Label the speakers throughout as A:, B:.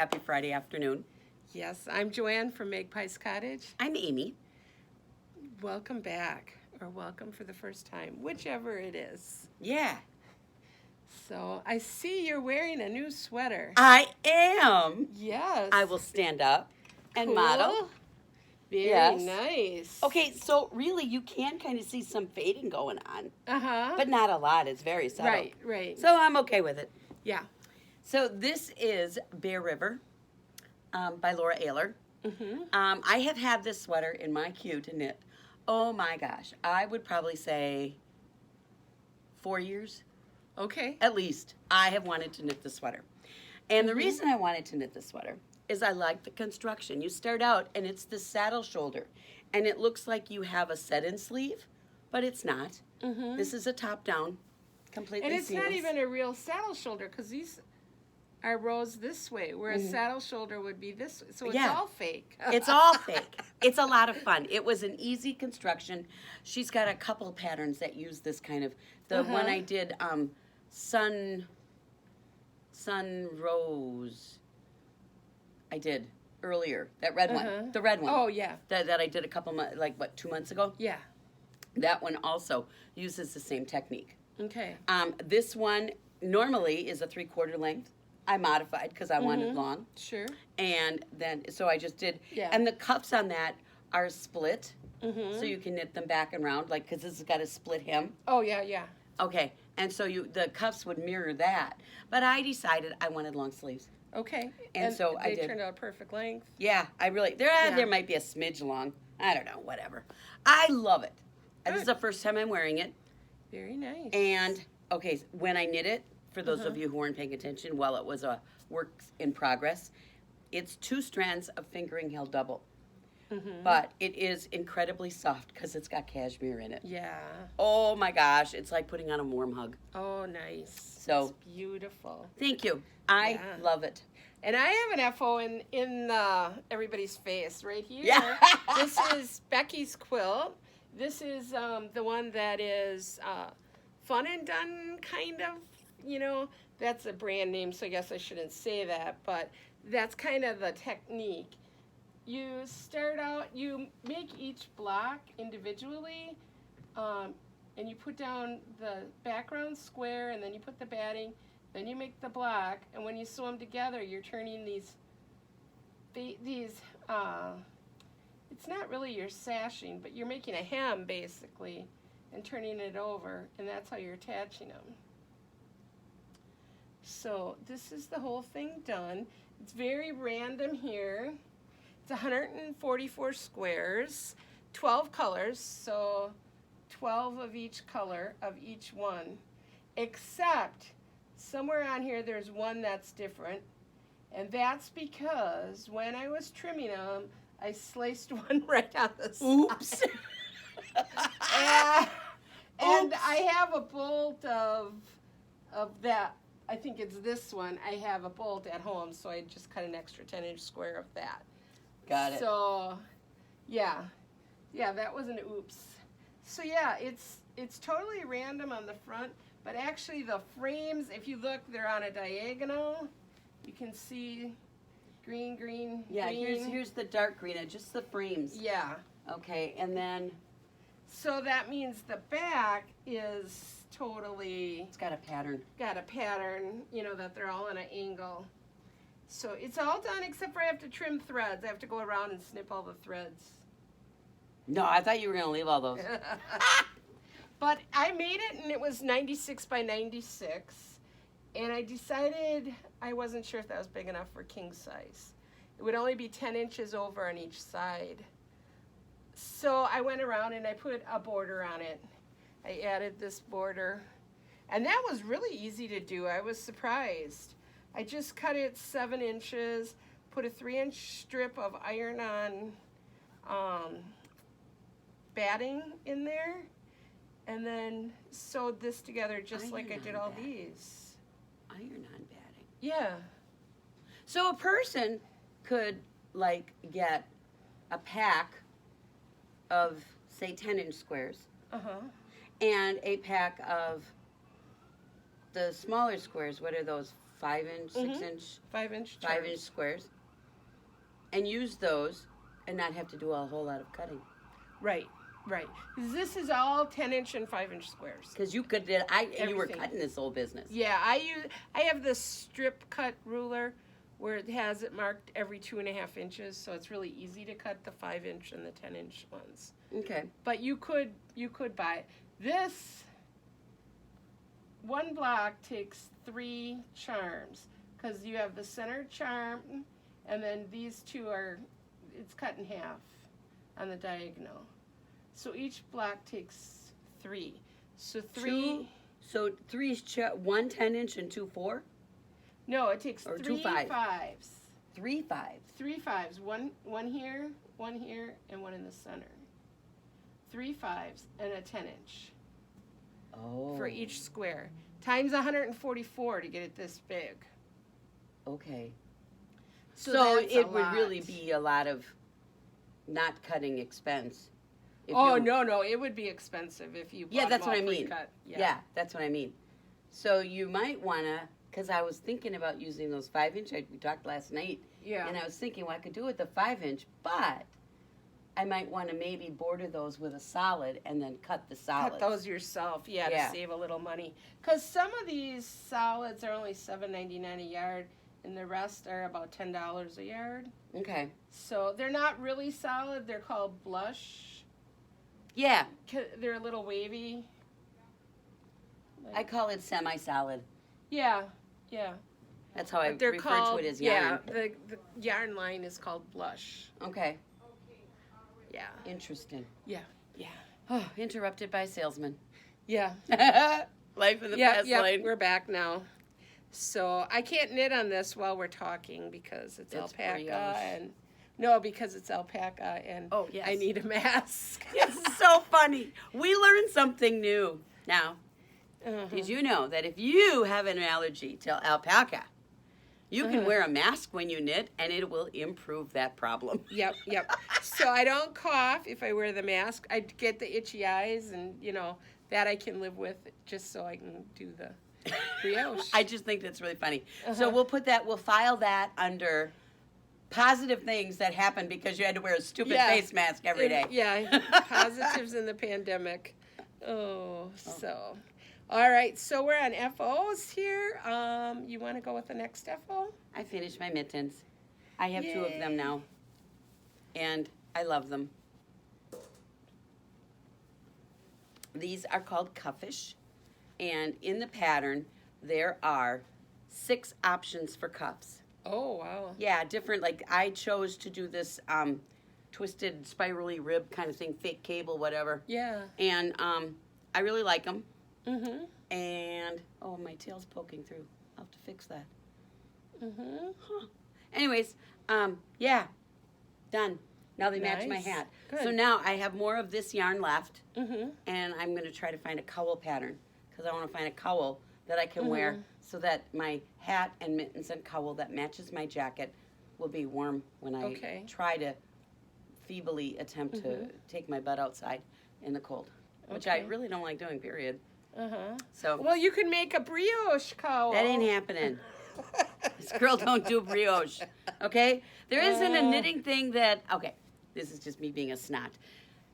A: Happy Friday afternoon.
B: Yes, I'm Joanne from Magpies Cottage.
A: I'm Amy.
B: Welcome back, or welcome for the first time, whichever it is.
A: Yeah,
B: So I see you're wearing a new sweater.
A: I am.
B: Yes.
A: I will stand up and
B: Cool.
A: model.
B: Very
A: Yes.
B: nice.
A: Okay, so really you can kind of see some fading going on,
B: Uh-huh.
A: but not a lot. It's very subtle.
B: Right, right.
A: So I'm okay with it.
B: Yeah.
A: So this is Bear River by Laura Ayler.
B: Mm-hmm.
A: I have had this sweater in my queue to knit. Oh my gosh, I would probably say 4 years.
B: Okay.
A: At least I have wanted to knit the sweater. And the reason I wanted to knit the sweater is I like the construction. You start out and it's the saddle shoulder and it looks like you have a set-in sleeve, but it's not.
B: Mm-hmm.
A: This is a top-down, completely
B: And it's not
A: seamless.
B: even a real saddle shoulder because these are rows this way, where a saddle shoulder would be this way. So it's
A: Yeah.
B: all fake.
A: It's all fake. It's a lot of fun. It was an easy construction. She's got a couple patterns that use this kind of, the one I did, Sun Rose, I did earlier, that red one, the red one.
B: Oh, yeah.
A: That I did a couple months, like what, 2 months ago?
B: Yeah.
A: That one also uses the same technique.
B: Okay.
A: This one normally is a 3/4 length. I modified because I wanted long.
B: Sure.
A: And then, so I just did,
B: Yeah.
A: and the cuffs on that are split, so you can knit them back and round, like, because this has got a split hem.
B: Oh, yeah, yeah.
A: Okay, and so the cuffs would mirror that. But I decided I wanted long sleeves.
B: Okay.
A: And so I
B: they
A: did.
B: turned out perfect length.
A: Yeah, I really, there might be a smidge long. I don't know, whatever. I love it. And this is the first time I'm wearing it.
B: Very nice.
A: And, okay, when I knit it, for those of you who weren't paying attention, while it was a work in progress, it's 2 strands of fingering held double. But it is incredibly soft because it's got cashmere in it.
B: Yeah.
A: Oh my gosh, it's like putting on a warm hug.
B: Oh, nice.
A: So-
B: It's beautiful.
A: Thank you. I
B: Yeah.
A: love it.
B: And I have an FO in everybody's face right here.
A: Yeah.
B: This is Becky's Quilt. This is the one that is Fun and Done, kind of. You know, that's a brand name, so I guess I shouldn't say that. But that's kind of the technique. You start out, you make each block individually, and you put down the background square, and then you put the batting, then you make the block, and when you sew them together, you're turning these, it's not really your sashing, but you're making a hem, basically, and turning it over, and that's how you're attaching them. So this is the whole thing done. It's very random here. It's 144 squares, 12 colors, so 12 of each color of each one, except somewhere on here there's one that's different, and that's because when I was trimming them, I sliced one right on the side.
A: Oops.
B: And I have a bolt of that. I think it's this one. I have a bolt at home, so I just cut an extra 10-inch square of that.
A: Got it.
B: So, yeah, that was an oops. So yeah, it's totally random on the front, but actually the frames, if you look, they're on a diagonal. You can see green,
A: Yeah,
B: green.
A: here's the dark green, just the frames.
B: Yeah.
A: Okay, and then
B: So that means the back is totally
A: it's got a pattern.
B: got a pattern, you know, that they're all on an angle. So it's all done except for I have to trim threads. I have to go around and snip all the threads.
A: No, I thought you were going to leave all those.
B: But I made it, and it was 96 by 96. And I decided I wasn't sure if that was big enough for king size. It would only be 10 inches over on each side. So I went around and I put a border on it. I added this border. And that was really easy to do. I was surprised. I just cut it 7 inches, put a 3-inch strip of iron-on batting in there, and then sewed this together just like I did all these.
A: Iron-on batting.
B: Yeah.
A: So a person could, like, get a pack of, say, 10-inch squares and a pack of the smaller squares. What are those? 5-inch, 6-inch,
B: 5-inch
A: 5-inch squares, and use those and not have to do a whole lot of cutting.
B: Right. This is all 10-inch and 5-inch squares.
A: Because you were
B: Everything.
A: cutting this whole business.
B: Yeah, I have this strip cut ruler where it has it marked every 2.5 inches, so it's really easy to cut the 5-inch and the 10-inch ones.
A: Okay.
B: But you could buy this. One block takes 3 charms because you have the center charm, and then these two it's cut in half on the diagonal. So each block takes 3. So 3.
A: So 3 is 1 10-inch and 2 4?
B: No, it takes
A: Or
B: 3
A: 2 5s.
B: 5s.
A: 3 5s.
B: 3 5s. One here, and one in the center. 3 5s and a 10-inch.
A: Oh.
B: For each square. Times 144 to get it this big.
A: Okay.
B: So
A: So
B: that's a
A: it would
B: lot.
A: really be a lot of not cutting expense. if
B: Oh,
A: you-
B: no, it would be expensive if you bought
A: Yeah, that's
B: them all
A: what I mean.
B: pre-cut.
A: Yeah, that's what I mean. So you might want to, because I was thinking about using those 5-inch. We talked last night,
B: Yeah.
A: and I was thinking, well, I could do it with the 5-inch, but I might want to maybe border those with a solid and then cut the solids.
B: Cut those yourself,
A: Yeah.
B: to save a little money. Because some of these solids are only $7.99 a yard, and the rest are about $10 a yard.
A: Okay.
B: So they're not really solid. They're called blush.
A: Yeah,
B: They're a little wavy.
A: I call it semi-solid.
B: Yeah.
A: That's how I
B: But they're
A: refer
B: called,
A: to it as yarn.
B: Yeah, the yarn line is called blush.
A: Okay,
B: Yeah.
A: interesting.
B: Yeah.
A: Oh, interrupted by salesman.
B: Yeah.
A: Life in the
B: Yeah,
A: fast lane.
B: we're back now. So I can't knit on this while we're talking because it's alpaca
A: brioche.
B: because it's alpaca and
A: Oh, yes.
B: I need a mask.
A: It's so funny. We learned something new. Now,
B: Uh-huh.
A: did you know that if you have an allergy to alpaca, you can wear a mask when you knit and it will improve that problem?
B: Yep. So I don't cough if I wear the mask. I get the itchy eyes and, that I can live with just so I can do the brioche.
A: I just think that's really funny. So we'll file that under positive things that happened because you had to wear a stupid face mask every day.
B: Yeah, positives in the pandemic. So. All right, so we're on FOs here. You want to go with the next FO?
A: I finished my mittens. I have 2 of
B: Yay.
A: them now. And I love them. These are called Cuffish. And in the pattern, there are 6 options for cuffs.
B: Oh, wow.
A: Yeah, different. Like I chose to do this twisted, spirally rib kind of thing, fake cable, whatever.
B: Yeah.
A: And I really like them.
B: Mm-hmm.
A: And, oh, my tail's poking through. I'll have to fix that.
B: Mm-hmm.
A: Huh. Anyways, yeah, done. Now they match my
B: Nice.
A: hat.
B: Good.
A: So now I have more of this yarn left,
B: Mm-hmm.
A: and I'm going to try to find a cowl pattern because I want to find a cowl that I can wear so that my hat and mittens and cowl that matches my jacket will be warm when I try to feebly attempt to take my butt outside in the cold, which I
B: Okay.
A: really don't like doing, period.
B: Uh-huh.
A: So
B: Well, you can make a brioche cowl.
A: that ain't happening. This girl don't do brioche, okay? There isn't a knitting thing that, okay, this is just me being a snot.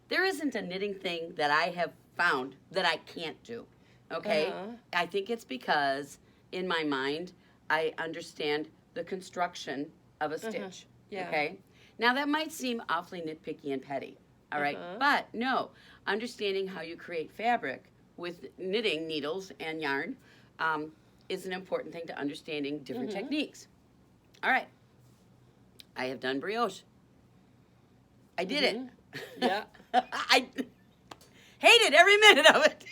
A: There isn't a knitting thing that I have found that I can't do, okay? I think it's because, in my mind, I understand the construction of a stitch,
B: Yeah.
A: okay? Now, that might seem awfully nitpicky and petty, all right? But, no, understanding how you create fabric with knitting needles and yarn is an important thing to understanding different techniques. All right. I have done brioche. I did it.
B: Yeah.
A: I hated every minute of it.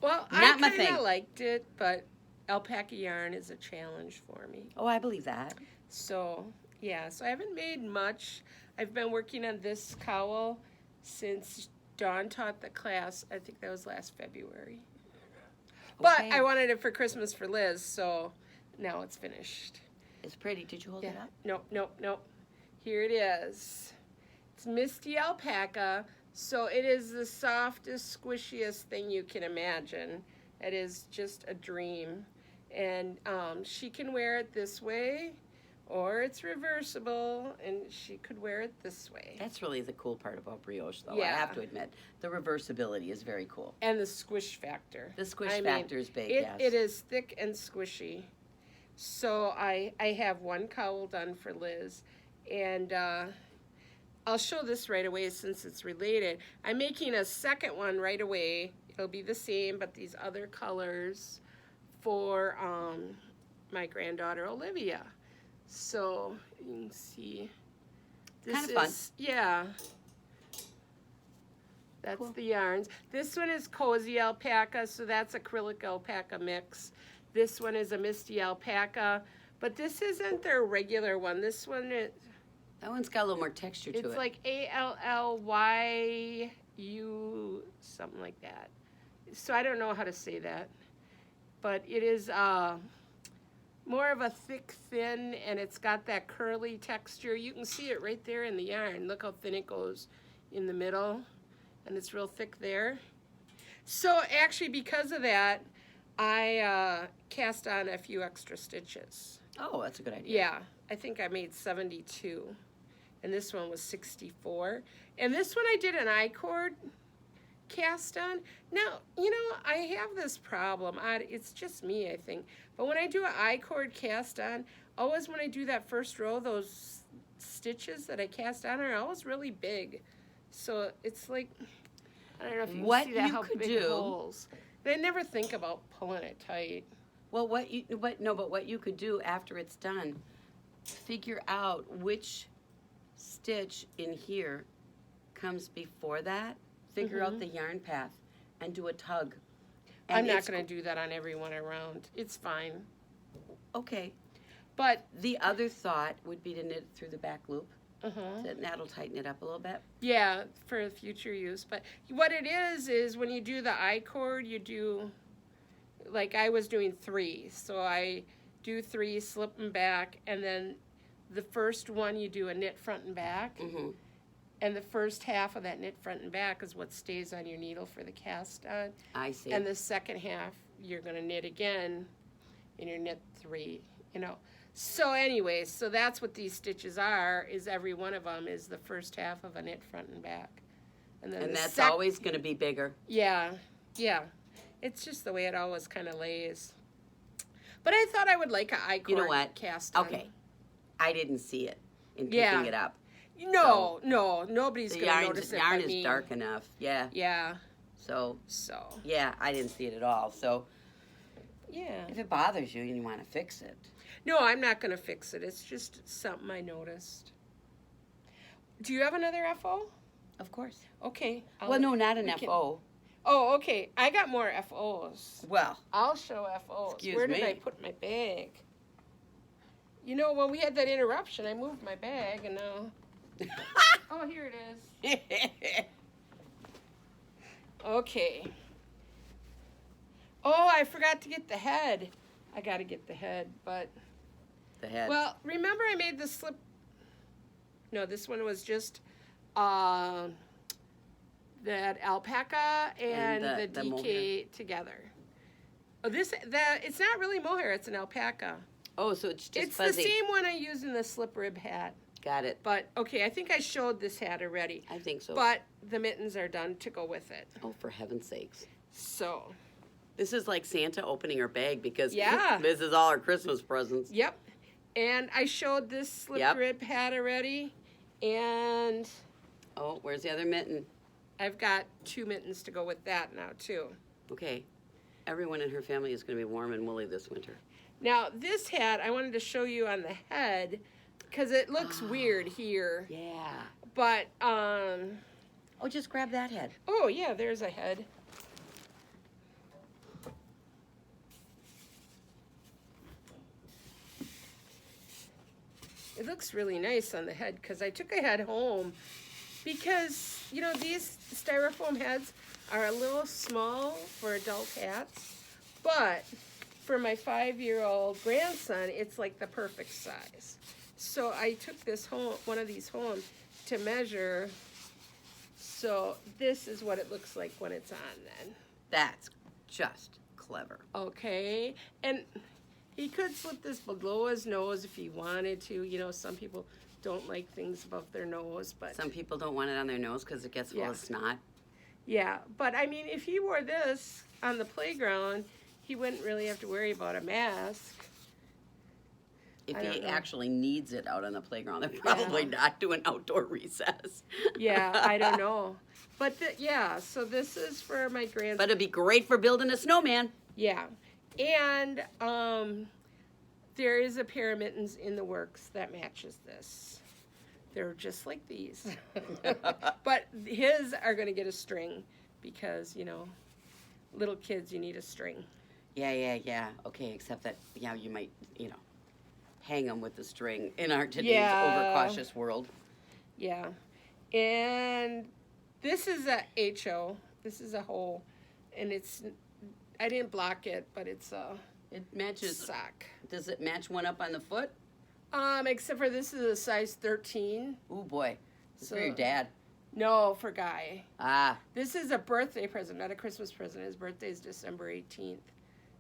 B: Well,
A: Not my
B: I kind
A: thing.
B: of liked it, but alpaca yarn is a challenge for me.
A: Oh, I believe that.
B: So, yeah, so I haven't made much. I've been working on this cowl since Dawn taught the class. I think that was last February. But
A: Okay.
B: I wanted it for Christmas for Liz, so now it's finished.
A: It's pretty. Did you hold it up?
B: Nope. Here it is. It's Misty Alpaca. So it is the softest, squishiest thing you can imagine. It is just a dream. And she can wear it this way, or it's reversible, and she could wear it this way.
A: That's really the cool part about brioche, though.
B: Yeah.
A: I have to admit, the reversibility is very cool.
B: And the squish factor.
A: The squish factor is big, yes.
B: It is thick and squishy. So I have one cowl done for Liz, and I'll show this right away since it's related. I'm making a second one right away. It'll be the same, but these other colors for my granddaughter Olivia. So you can see. This
A: kind of fun.
B: Yeah. That's cool. The yarns. This one is Cozy Alpaca, so that's acrylic alpaca mix. This one is a Misty Alpaca, but this isn't their regular one. This one is...
A: That one's got a little more texture to it.
B: It's like ALLYU, something like that. So I don't know how to say that. But it is more of a thick, thin, and it's got that curly texture. You can see it right there in the yarn. Look how thin it goes in the middle, and it's real thick there. So actually, because of that, I cast on a few extra stitches.
A: Oh, that's a good idea.
B: Yeah, I think I made 72, and this one was 64. And this one I did an I-cord cast on. Now, you know, I have this problem. It's just me, I think. But when I do an I-cord cast on, always when I do that first row, those stitches that I cast on are always really big. So it's like, I don't know if you can see that, how big the holes. They never think about pulling it tight.
A: Well, what you could do after it's done, figure out which stitch in here comes before that, figure out the yarn path, and do a tug. And
B: I'm not going to do that on every one around. It's fine.
A: Okay.
B: But
A: the other thought would be to knit it through the back loop. That'll tighten it up a little bit.
B: Yeah, for future use. But what it is when you do the I-cord, you do, like I was doing 3. So I do 3, slip them back, and then the first one you do a knit front and back. And the first half of that knit front and back is what stays on your needle for the cast on.
A: I see.
B: And the second half, you're going to knit again in your knit 3, you know. So anyway, so that's what these stitches are, is every one of them is the first half of a knit front and back. And then
A: that's always going to be bigger.
B: Yeah, yeah. It's just the way it always kind of lays. But I thought I would like an I-cord
A: you know what?
B: cast on.
A: Okay. I didn't see it in picking it up.
B: No, nobody's going to notice it.
A: The yarn is dark enough. Yeah.
B: Yeah.
A: So. Yeah, I didn't see it at all. So.
B: Yeah.
A: If it bothers you and you want to fix it.
B: No, I'm not going to fix it. It's just something I noticed. Do you have another FO?
A: Of course.
B: Okay.
A: Well, no, not an FO.
B: Oh, okay. I got more FOs.
A: Well.
B: I'll show FOs.
A: Excuse
B: Where
A: me.
B: did I put my bag? You know, when we had that interruption, I moved my bag and now... Oh, here it is. Okay. Oh, I forgot to get the head. I got to get the head, but...
A: The head.
B: Well, remember I made the slip... No, this one was just that alpaca and the DK
A: mohair
B: together. Oh, it's not really mohair, it's an alpaca.
A: Oh, so it's just
B: It's
A: fuzzy.
B: the same one I used in the slip rib hat.
A: Got it.
B: But, okay, I think I showed this hat already.
A: I think so.
B: But the mittens are done to go with it.
A: Oh, for heaven's sakes.
B: So.
A: This is like Santa opening her bag because
B: Yeah.
A: this is all her Christmas presents.
B: Yep. And I showed this slip rib hat already. And.
A: Oh, where's the other mitten?
B: I've got 2 mittens to go with that now, too.
A: Okay. Everyone in her family is going to be warm and woolly this winter.
B: Now, this hat, I wanted to show you on the head because it looks weird here.
A: Yeah.
B: But,
A: Oh, just grab that head.
B: Oh, yeah, there's a head. It looks really nice on the head because I took a head home because, you know, these styrofoam heads are a little small for adult hats, but for my 5-year-old grandson, it's like the perfect size. So I took this home, one of these home to measure. So this is what it looks like when it's on then.
A: That's just clever.
B: Okay. And He could slip this below his nose if he wanted to. You know, some people don't like things above their nose, but
A: Some people don't want it on their nose because it gets full
B: Yeah.
A: of snot.
B: yeah. But I mean, if he wore this on the playground, he wouldn't really have to worry about a mask.
A: If
B: I don't
A: he
B: know.
A: actually needs it out on the playground, they're probably not doing outdoor recess.
B: Yeah, I don't know. But yeah, so this is for my grandson.
A: But it'd be great for building a snowman.
B: Yeah. And there is a pair of mittens in the works that matches this. They're just like these. But his are going to get a string because, you know, little kids, you need a string.
A: Yeah. Okay, except that, yeah, you might, you know, hang them with the string in our today's
B: Yeah.
A: overcautious world.
B: Yeah. And this is a HO. This is a hole. And it's, I didn't block it, but it's a
A: It matches.
B: sock.
A: Does it match one up on the foot?
B: Except for this is a size 13.
A: Ooh, boy. It's for
B: So-
A: your dad.
B: No, for Guy.
A: Ah.
B: This is a birthday present, not a Christmas present. His birthday is December 18th.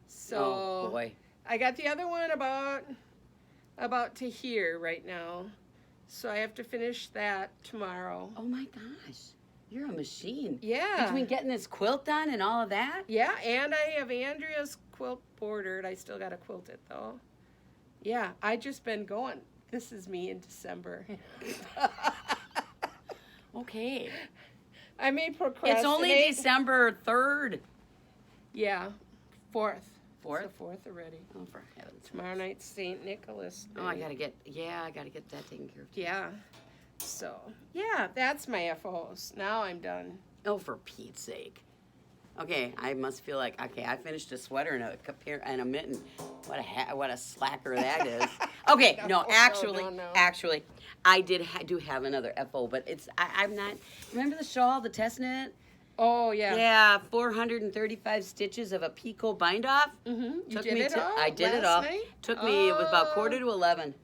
B: So
A: Oh, boy.
B: I got the other one about to here right now. So I have to finish that tomorrow.
A: Oh, my gosh. You're a machine.
B: Yeah.
A: Between getting this quilt done and all of that?
B: Yeah, and I have Andrea's quilt bordered. I still got to quilt it though. Yeah, I just been going. This is me in December.
A: Okay.
B: I may procrastinate.
A: It's only December 3rd.
B: Yeah, 4th.
A: Fourth?
B: It's the 4th already.
A: Oh, for heaven's sake.
B: Tomorrow night's St. Nicholas Day.
A: Oh, I gotta get that taken care of too.
B: Yeah. So, yeah, that's my FOs. Now I'm done.
A: Oh, for Pete's sake. Okay, I must feel like, okay, I finished a sweater and a mitten. What a slacker that is. Okay, no, actually, I do have another FO, but I'm not, remember the shawl, the test knit?
B: Oh, yeah.
A: Yeah, 435 stitches of a picot bind off.
B: Mm-hmm. You
A: Took
B: did
A: me
B: it all
A: I did it
B: last
A: all.
B: night?
A: Took me, it was about
B: Oh.
A: 10:45.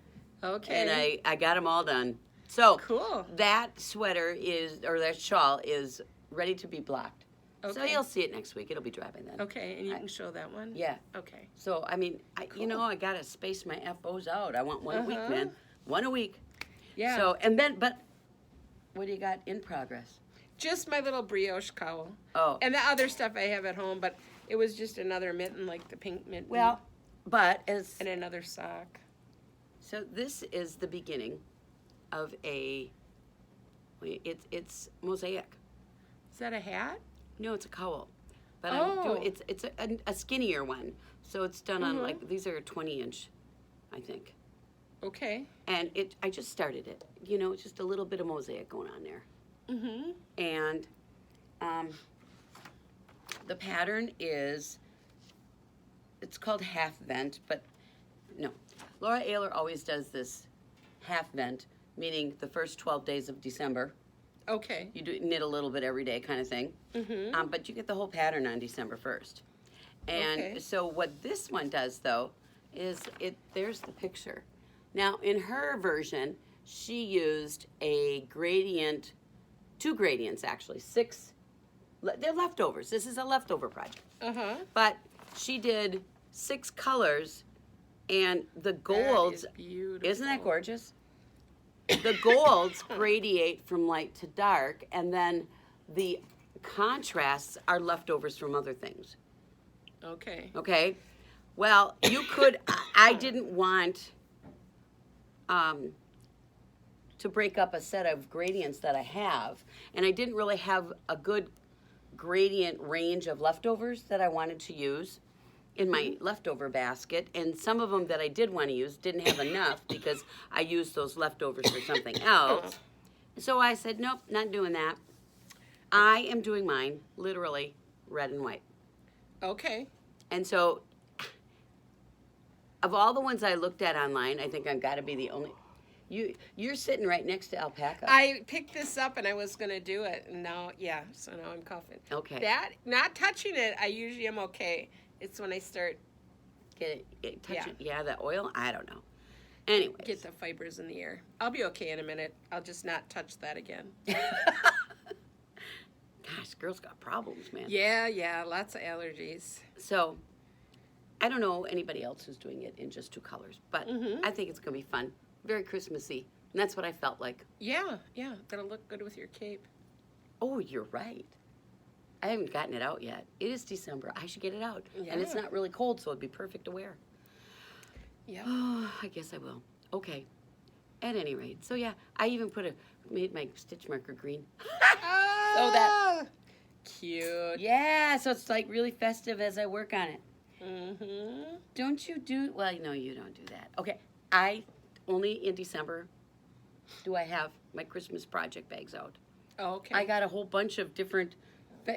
B: Okay.
A: And I got them all done. So
B: Cool.
A: that that shawl is ready to be blocked. So
B: Okay.
A: you'll see it next week. It'll be dry by then.
B: Okay, and you can show that one?
A: Yeah.
B: Okay.
A: So, I mean,
B: Cool.
A: I got to space my FOs out. I want one a week,
B: Uh-huh.
A: man. One a week.
B: Yeah.
A: So, but what do you got in progress?
B: Just my little brioche cowl.
A: Oh.
B: And the other stuff I have at home, but it was just another mitten, like the pink mitten.
A: Well, but
B: And another sock.
A: so this is the beginning of it's mosaic.
B: Is that a hat?
A: No, it's a cowl. But
B: Oh.
A: it's a skinnier one. So it's done on
B: Mhm.
A: these are 20-inch, I think.
B: Okay.
A: And I just started it. You know, it's just a little bit of mosaic going on there.
B: Mm-hmm.
A: And the pattern it's called half vent, but no. Laura Ayler always does this half vent, meaning the first 12 days of December.
B: Okay.
A: You knit a little bit every day kind of thing.
B: Mm-hmm.
A: But you get the whole pattern on December 1st. And
B: Okay.
A: so what this one does, though, is there's the picture. Now, in her version, she used a gradient, 2 gradients, actually, 6. They're leftovers. This is a leftover project.
B: Uh-huh.
A: But she did 6 colors, and the
B: That
A: golds,
B: is beautiful.
A: isn't that gorgeous? The golds radiate from light to dark, and then the contrasts are leftovers from other things.
B: Okay.
A: Okay? Well, you could, I didn't want to break up a set of gradients that I have, and I didn't really have a good gradient range of leftovers that I wanted to use in my leftover basket, and some of them that I did want to use didn't have enough because I used those leftovers for something else. So I said, nope, not doing that. I am doing mine literally red and white.
B: Okay.
A: And so, of all the ones I looked at online, I think I've got to be the only. You're sitting right next to Alpaca.
B: I picked this up and I was going to do it, and now, so now I'm coughing.
A: Okay.
B: That, not touching it, I usually am okay. It's when I start,
A: Touch it. Yeah, the oil. I don't know. Anyways.
B: get the fibers in the air. I'll be okay in a minute. I'll just not touch that again.
A: Gosh, girls got problems, man.
B: Yeah, lots of allergies.
A: So, I don't know anybody else who's doing it in just 2 colors, but I think it's going to be fun. Very Christmassy. And that's what I felt like.
B: Yeah, that'll look good with your cape.
A: Oh, you're right. I haven't gotten it out yet. It is December. I should get it out.
B: Yeah.
A: And it's not really cold, so it'd be perfect to wear.
B: Yeah.
A: Oh, I guess I will. Okay. At any rate. So, yeah, I even made my stitch marker green. So that...
B: Cute.
A: Yeah, so it's like really festive as I work on it.
B: Mm-hmm.
A: Don't you do... Well, no, you don't do that. Okay, I only in December do I have my Christmas project bags out.
B: Oh, okay.
A: I got a whole bunch of different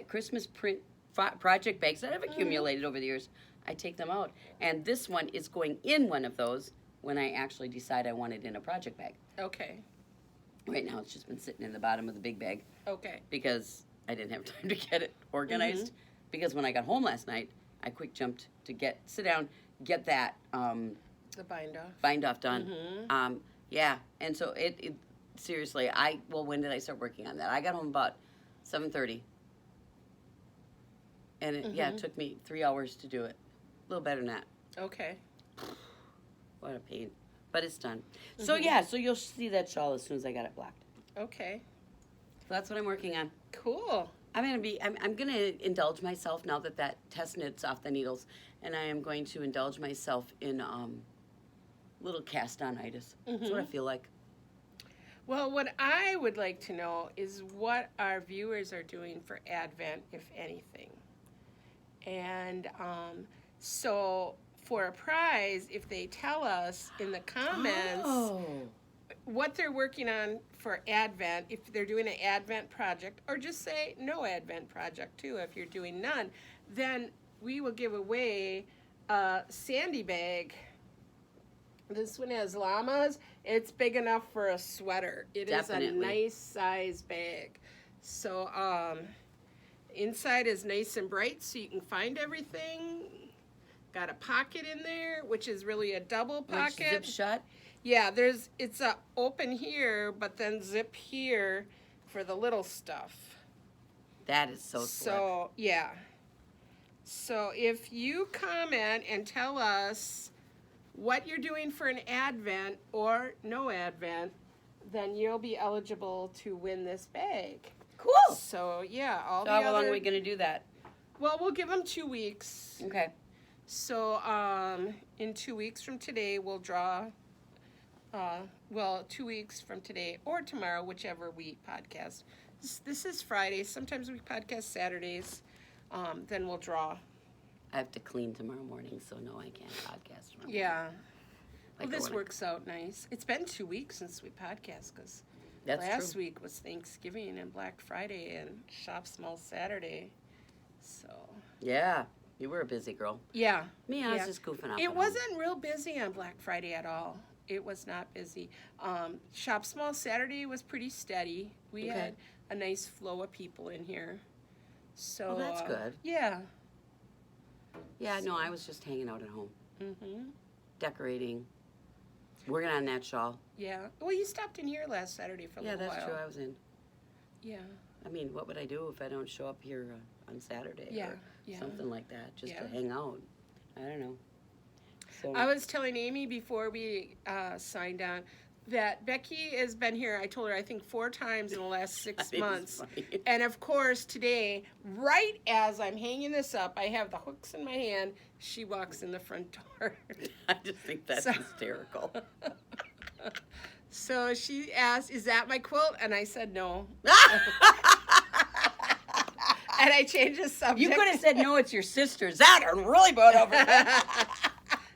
A: Christmas print project bags that I've accumulated over the years. I take them out. And this one is going in one of those when I actually decide I want it in a project bag.
B: Okay.
A: Right now it's just been sitting in the bottom of the big bag
B: Okay.
A: because I didn't have time to get it organized. Because when I got home last night, I quick jumped to sit down, get that
B: The
A: bind off done. Yeah, and so it seriously, when did I start working on that? I got home about 7:30. And it took me 3 hours to do it. A little better than that.
B: Okay.
A: What a pain. But it's done. So yeah, so you'll see that shawl as soon as I got it blocked.
B: Okay.
A: So that's what I'm working on.
B: Cool.
A: I'm gonna indulge myself now that test knit's off the needles, and I am going to indulge myself in little cast-on-itis. That's what I feel like.
B: Well, what I would like to know is what our viewers are doing for Advent, if anything. And so for a prize, if they tell us in the comments what they're working on for Advent, if they're doing an Advent project, or just say no Advent project too, if you're doing none, then we will give away a Sandy bag. This one has llamas. It's big enough for a sweater. It
A: Definitely.
B: is a nice size bag. So inside is nice and bright so you can find everything. Got a pocket in there, which is really a double pocket.
A: Which zip shut?
B: Yeah, it's a open here, but then zip here for the little stuff.
A: That is so slick.
B: So, yeah. So if you comment and tell us what you're doing for an Advent or no Advent, then you'll be eligible to win this bag.
A: Cool.
B: So, yeah.
A: How long are we going to do that?
B: Well, we'll give them 2 weeks.
A: Okay.
B: So, in 2 weeks from today, we'll draw, 2 weeks from today or tomorrow, whichever we podcast. This is Friday. Sometimes we podcast Saturdays. Then we'll draw.
A: I have to clean tomorrow morning, so no, I can't podcast tomorrow.
B: Yeah.
A: Like
B: Well, this works out nice. It's been 2 weeks since we podcast because last
A: true.
B: week was Thanksgiving and Black Friday and Shop Small Saturday. So.
A: Yeah, you were a busy girl.
B: Yeah.
A: Me, I was just goofing off.
B: It wasn't real busy on Black Friday at all. It was not busy. Shop Small Saturday was pretty steady. We had a nice flow of people in here. So
A: Oh, that's good.
B: Yeah.
A: Yeah, no, I was just hanging out at home,
B: Mm-hmm.
A: decorating, working on that shawl.
B: Yeah. Well, you stopped in here last Saturday for a little while.
A: Yeah, that's true. I was in.
B: Yeah.
A: I mean, what would I do if I don't show up here on Saturday or something like that, just to hang out? I don't know. So
B: I was telling Amy before we signed on that Becky has been here, I told her, I think 4 times in the last 6 months. And of course, today, right as I'm hanging this up, I have the hooks in my hand, she walks in the front door.
A: I just think that's hysterical.
B: So she asked, "Is that my quilt?" And I said, "No." And I changed the subject.
A: You could have said, "No, it's your sister's." That would really brought over that.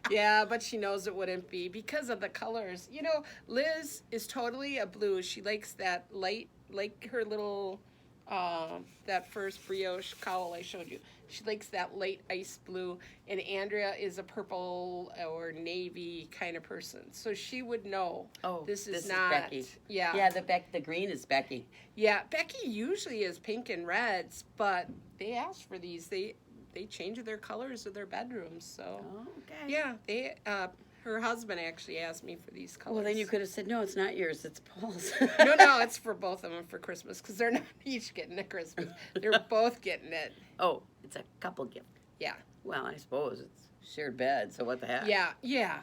B: Yeah, but she knows it wouldn't be because of the colors. You know, Liz is totally a blue. She likes that light, like her little, that first brioche cowl I showed you. She likes that light ice blue. And Andrea is a purple or navy kind of person. So she would know.
A: Oh,
B: this is
A: is
B: not.
A: Becky.
B: Yeah.
A: Yeah, the green is Becky.
B: Yeah, Becky usually is pink and reds, but they asked for these. They change their colors of their bedrooms, so
A: Okay.
B: yeah, her husband actually asked me for these colors.
A: Well, then you could have said, "No, it's not yours. It's Paul's."
B: No, it's for both of them for Christmas because they're not each getting a Christmas. They're both getting it.
A: Oh, it's a couple gift.
B: Yeah.
A: Well, I suppose it's shared bed, so what the heck?
B: Yeah, yeah.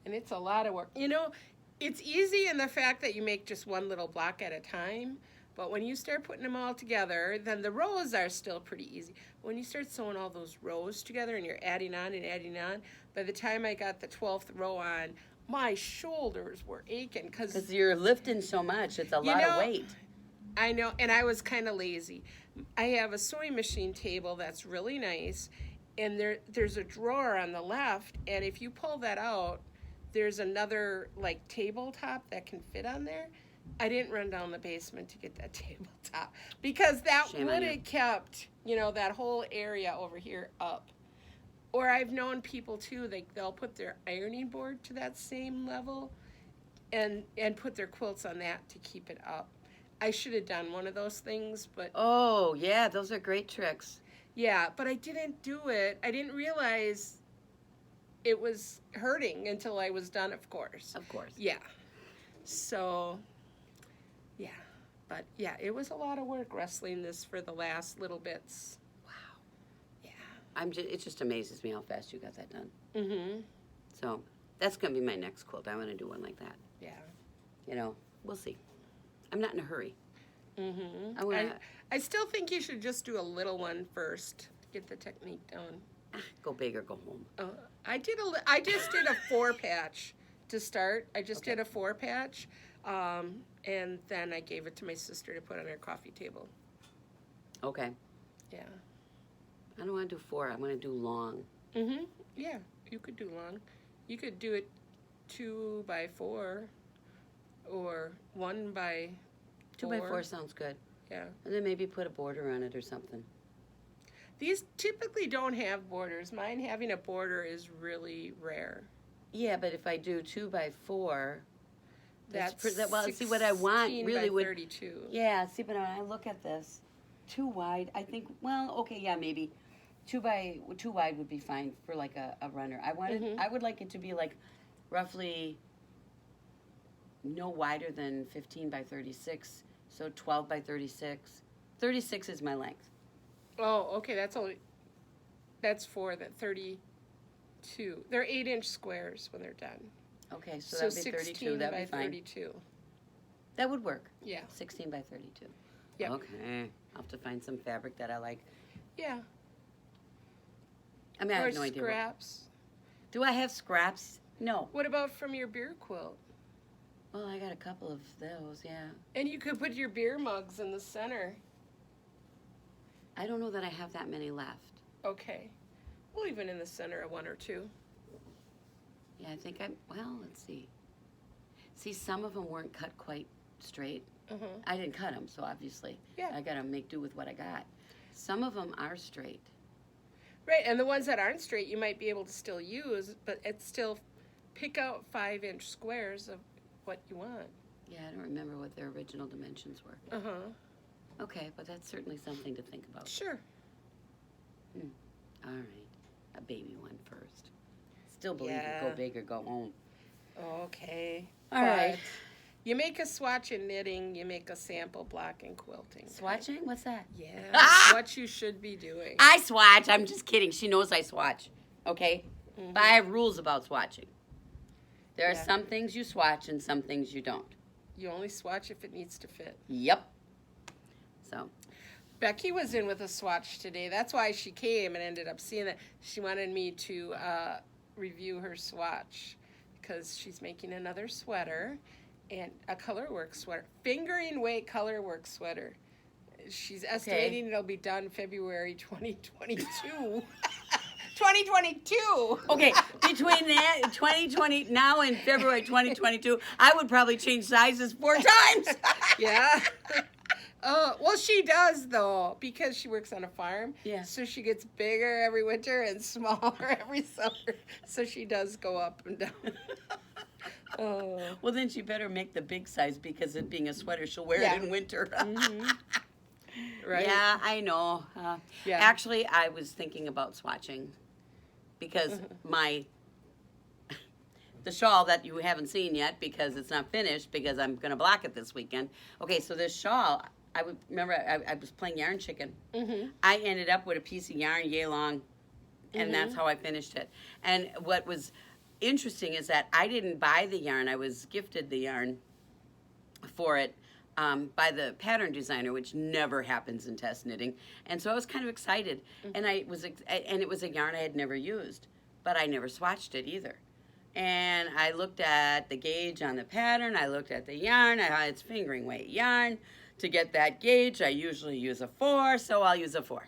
B: And it's a lot of work. You know, it's easy in the fact that you make just one little block at a time. But when you start putting them all together, then the rows are still pretty easy. When you start sewing all those rows together and you're adding on and adding on, by the time I got the 12th row on, my shoulders were aching.
A: Because you're lifting so much. It's a lot of weight.
B: I know, and I was kind of lazy. I have a sewing machine table that's really nice, and there's a drawer on the left, and if you pull that out, there's another, like, tabletop that can fit on there. I didn't run down the basement to get that tabletop because that would have kept, you know, that whole area over here up. Or I've known people too, they'll put their ironing board to that same level and put their quilts on that to keep it up. I should have done one of those things, but...
A: Oh, yeah, those are great tricks.
B: Yeah, but I didn't do it. I didn't realize it was hurting until I was done, of course.
A: Of course.
B: Yeah. So... yeah, but yeah, it was a lot of work wrestling this for the last little bits.
A: Wow.
B: Yeah.
A: It just amazes me how fast you got that done.
B: Mm-hmm.
A: So that's going to be my next quilt. I want to do one like that.
B: Yeah.
A: You know, we'll see. I'm not in a hurry.
B: Mm-hmm. I still think you should just do a little one first to get the technique down.
A: Go big or go home.
B: I just did a 4-patch to start. I just did a 4-patch. And then I gave it to my sister to put on her coffee table.
A: Okay.
B: Yeah.
A: I don't want to do 4. I want to do long.
B: Mm-hmm. Yeah, you could do long. You could do it 2 by 4 or 1 by 4.
A: 2 by 4 sounds good.
B: Yeah.
A: And then maybe put a border on it or something.
B: These typically don't have borders. Mine having a border is really rare.
A: Yeah, but if I do 2 by 4...
B: That's
A: well, see what I want really
B: would 32.
A: Yeah, see, but when I look at this, too wide. I think. Well, okay, yeah, maybe 2 wide would be fine for like a runner. I would like it to be like roughly no wider than 15 by 36. So 12 by 36. 36 is my length.
B: Oh, okay. That's for the 32. They're 8-inch squares when they're done.
A: Okay, so that'd be 32. That'd be fine.
B: 32.
A: That would work.
B: Yeah.
A: 16 by 32.
B: Yep.
A: Okay. I'll have to find some fabric that I like.
B: Yeah.
A: I mean, I have no idea.
B: Or scraps.
A: Do I have scraps? No.
B: What about from your beer quilt?
A: Well, I got a couple of those, yeah.
B: And you could put your beer mugs in the center.
A: I don't know that I have that many left.
B: Okay. Well, even in the center, a 1 or 2.
A: Yeah, I think let's see. See, some of them weren't cut quite straight. I didn't cut them, so obviously I got to make do with what I got. Some of them are straight.
B: Right, and the ones that aren't straight, you might be able to still use, but it's still pick out 5-inch squares of what you want.
A: Yeah, I don't remember what their original dimensions were. Okay, but that's certainly something to think about.
B: Sure.
A: All right, a baby one first. Still believe it, go big or go home.
B: Okay.
A: All right.
B: You make a swatch in knitting, you make a sample block in quilting.
A: Swatching? What's that?
B: Yeah, that's what you should be doing.
A: I swatch. I'm just kidding. She knows I swatch. Okay? But I have rules about swatching. There are some things you swatch and some things you don't.
B: You only swatch if it needs to fit.
A: Yep. So.
B: Becky was in with a swatch today. That's why she came and ended up seeing that. She wanted me to review her swatch because she's making another sweater and a colorwork sweater, fingering weight colorwork sweater. She's estimating it'll be done February 2022. 2022.
A: Okay, between that 2020 now and February 2022, I would probably change sizes 4 times.
B: Yeah. Well, she does, though, because she works on a farm.
A: Yeah.
B: So she gets bigger every winter and smaller every summer. So she does go up and down.
A: Well, then she better make the big size because it being a sweater, she'll wear it in winter.
B: Right?
A: Yeah, I know. Actually, I was thinking about swatching because the shawl that you haven't seen yet because it's not finished because I'm going to block it this weekend. Okay, so this shawl, I was playing yarn chicken. I ended up with a piece of yarn yay long and that's how I finished it. And what was interesting is that I didn't buy the yarn. I was gifted the yarn for it by the pattern designer, which never happens in test knitting. And so I was kind of excited, and it was a yarn I had never used, but I never swatched it either. And I looked at the gauge on the pattern. I looked at the yarn. It's fingering weight yarn. To get that gauge, I usually use a 4, so I'll use a 4.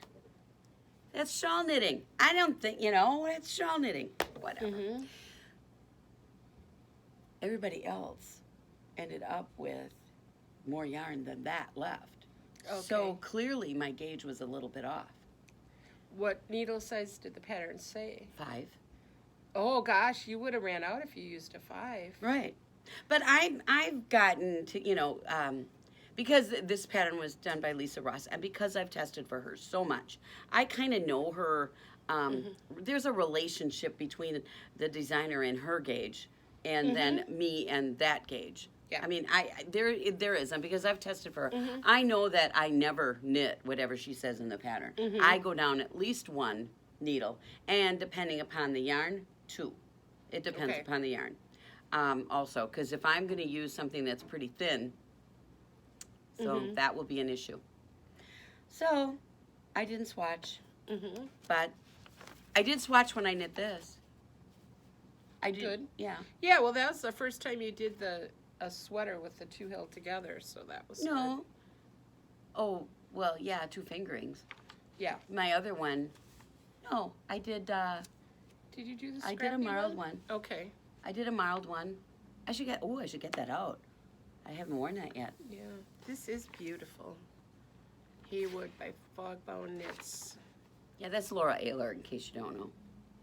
A: That's shawl knitting. I don't think, it's shawl knitting. Whatever. Everybody else ended up with more yarn than that left.
B: Okay.
A: So clearly my gauge was a little bit off.
B: What needle size did the pattern say?
A: 5.
B: Oh gosh, you would have ran out if you used a 5.
A: Right. But I've gotten to, because this pattern was done by Lisa Ross, and because I've tested for her so much, I kind of know her. There's a relationship between the designer and her gauge, and then me and that gauge.
B: Yeah.
A: I mean, there is, and because I've tested for her, I know that I never knit whatever she says in the pattern. I go down at least 1 needle, and depending upon the yarn, 2. It depends upon the yarn. Also, because if I'm going to use something that's pretty thin, so that will be an issue. So I didn't swatch, but I did swatch when I knit this. I did.
B: Good.
A: Yeah.
B: Yeah, well, that was the first time you did a sweater with the 2 held together, so that was
A: No.
B: good.
A: Oh, well, yeah, 2 fingerings.
B: Yeah.
A: My other one, no, I did.
B: Did you do the
A: I
B: scrappy
A: did a marled one.
B: Okay.
A: I did a marled one. I should get that out. I haven't worn that yet.
B: Yeah. This is beautiful. Haywood by Fogbound Knits.
A: Yeah, that's Laura Ayler, in case you don't know.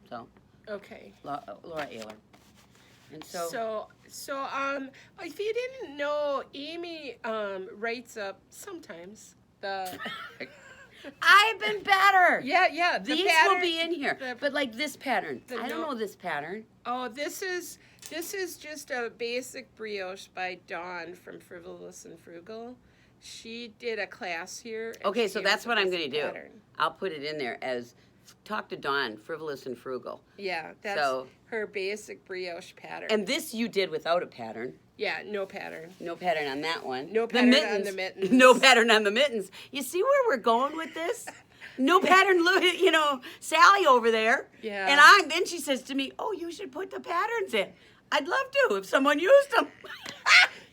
A: So,
B: Okay.
A: Laura Ayler. And
B: So, if you didn't know, Amy writes up sometimes the.
A: I've been better.
B: Yeah.
A: These will be in here, but like this pattern. I don't know this pattern.
B: Oh, this is just a basic brioche by Dawn from Frivolous and Frugal. She did a class here. and
A: Okay,
B: she
A: so
B: gave
A: that's
B: us
A: what I'm
B: this
A: going to do.
B: pattern.
A: I'll put it in there as Talk to Dawn, Frivolous and Frugal.
B: Yeah, that's
A: So-
B: her basic brioche pattern.
A: And this you did without a pattern.
B: yeah, no pattern.
A: No pattern on that one.
B: No pattern on the mittens.
A: No pattern on the mittens. You see where we're going with this? No pattern, Sally over there.
B: Yeah.
A: And then she says to me, oh, you should put the patterns in. I'd love to if someone used them.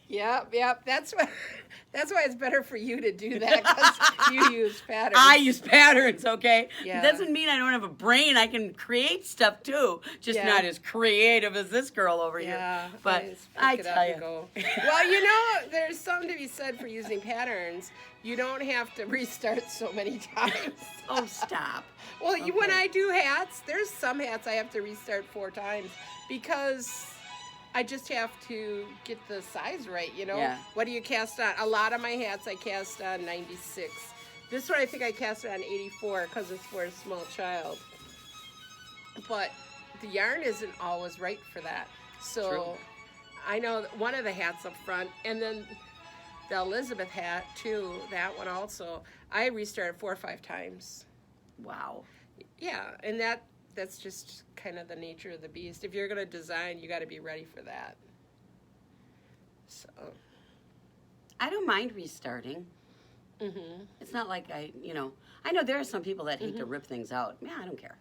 B: Yep. That's why it's better for you to do that, because you use patterns.
A: I use patterns, okay?
B: Yeah.
A: It doesn't mean I don't have a brain. I can create stuff too, just
B: Yeah.
A: not as creative as this girl over
B: Yeah,
A: here. But
B: just
A: I
B: pick it up
A: tell
B: and
A: you.
B: go. Well, there's something to be said for using patterns. You don't have to restart so many times.
A: Oh, stop.
B: Well, when
A: Okay.
B: I do hats, there's some hats I have to restart 4 times because I just have to get the size right,
A: Yeah.
B: What do you cast on? A lot of my hats I cast on 96. This one I think I cast on 84 because it's for a small child. But the yarn isn't always right for that. So
A: True.
B: I know one of the hats up front, and then the Elizabeth hat too, that one also, I restarted 4 or 5 times.
A: Wow.
B: Yeah, and that's just kind of the nature of the beast. If you're going to design, you got to be ready for that. So.
A: I don't mind restarting. It's not like I know there are some people that hate to rip things out. Yeah, I don't care.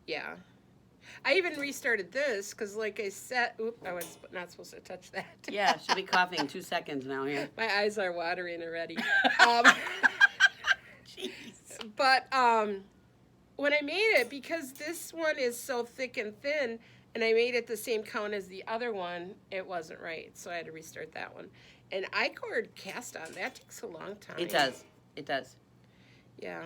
B: Yeah. I even restarted this because, like I said, I was not supposed to touch that.
A: Yeah, she'll be coughing 2 seconds now here.
B: My eyes are watering already.
A: Jeez.
B: But when I made it, because this one is so thick and thin, and I made it the same count as the other one, it wasn't right. So I had to restart that one. And I-cord cast on, that takes a long time.
A: It does. It does.
B: Yeah.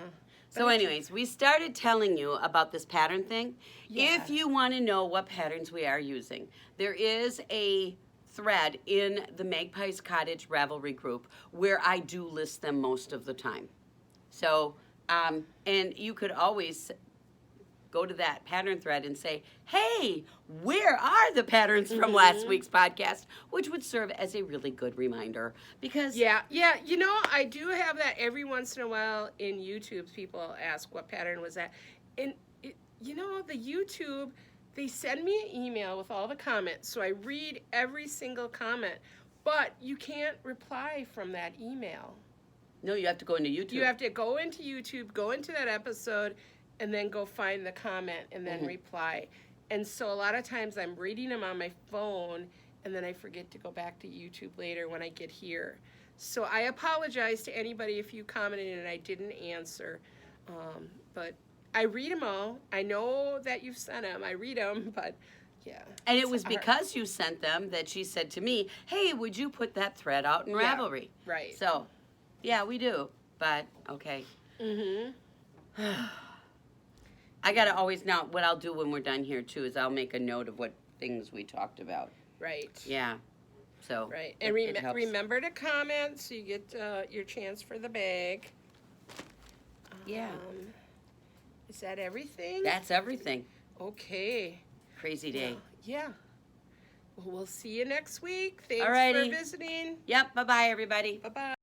A: So anyways, we started telling you about this pattern thing.
B: Yeah.
A: If you want to know what patterns we are using, there is a thread in the Magpies Cottage Ravelry group where I do list them most of the time. So, and you could always go to that pattern thread and say, hey, where are the patterns from last week's podcast? Which would serve as a really good reminder because...
B: Yeah, I do have that every once in a while in YouTube. People ask what pattern was that. And you know, the YouTube, they send me an email with all the comments, so I read every single comment, but you can't reply from that email.
A: No, you have to go into YouTube.
B: You have to go into YouTube, go into that episode, and then go find the comment and then reply. And so a lot of times I'm reading them on my phone, and then I forget to go back to YouTube later when I get here. So I apologize to anybody if you commented and I didn't answer. But I read them all. I know that you've sent them. I read them, but yeah.
A: And it was because you sent them that she said to me, hey, would you put that thread out in Ravelry?
B: Right.
A: So, yeah, we do. But, okay. I got to always, now, what I'll do when we're done here, too, is I'll make a note of what things we talked about.
B: Right.
A: Yeah. So.
B: Right. And remember to comment so you get your chance for the bag.
A: Yeah.
B: Is that everything?
A: That's everything.
B: Okay.
A: Crazy day.
B: Yeah. Well, we'll see you next week. Thanks
A: Alrighty.
B: for visiting.
A: Yep. Bye-bye, everybody.
B: Bye-bye.